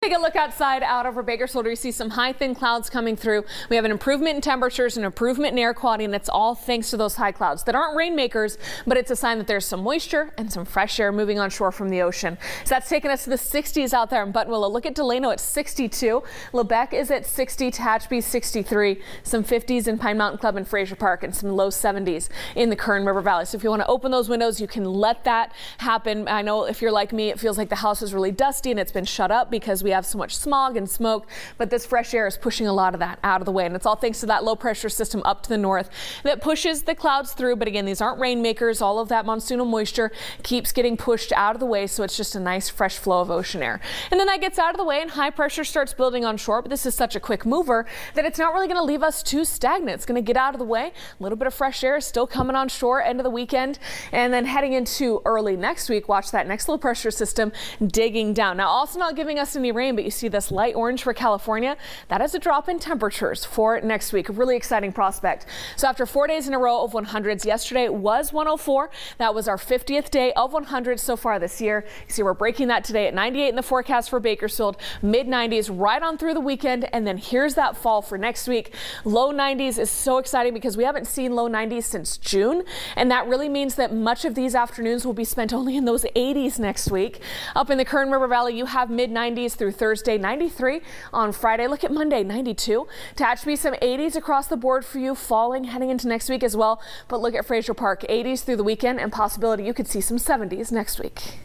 Take a look outside out over Bakersfield. We see some high thin clouds coming through. We have an improvement in temperatures, an improvement in air quality, and it's all thanks to those high clouds that aren't rainmakers, but it's a sign that there's some moisture and some fresh air moving on shore from the ocean. So that's taking us to the 60s out there in Buttonwillow. Look at Delano at 62. Lebec is at 60, Tehachapi 63, some 50s in Pine Mountain Club and Frazier Park, and some low 70s in the Kern River Valley. So if you want to open those windows, you can let that happen. I know if you're like me, it feels like the house is really dusty and it's been shut up because we have so much smog and smoke, but this fresh air is pushing a lot of that out of the way, and it's all thanks to that low pressure system up to the north that pushes the clouds through. But again, these aren't rainmakers. All of that monsoonal moisture keeps getting pushed out of the way, so it's just a nice fresh flow of ocean air. And then that gets out of the way and high pressure starts building on shore, but this is such a quick mover that it's not really going to leave us too stagnant. It's going to get out of the way. A little bit of fresh air is still coming on shore end of the weekend, and then heading into early next week, watch that next low pressure system digging down. Now also not giving us any rain, but you see this light orange for California. That is a drop in temperatures for next week. A really exciting prospect. So after 4 days in a row of 100s, yesterday was 104. That was our 50th day of 100 so far this year. You see we're breaking that today at 98 in the forecast for Bakersfield, mid 90s right on through the weekend, and then here's that fall for next week. Low 90s is so exciting because we haven't seen low 90s since June, and that really means that much of these afternoons will be spent only in those 80s next week. Up in the Kern River Valley, you have mid 90s through Thursday, 93 on Friday. Look at Monday, 92. Tehachapi, some 80s across the board for you, falling heading into next week as well. But look at Frazier Park, 80s through the weekend, and possibility you could see some 70s next week.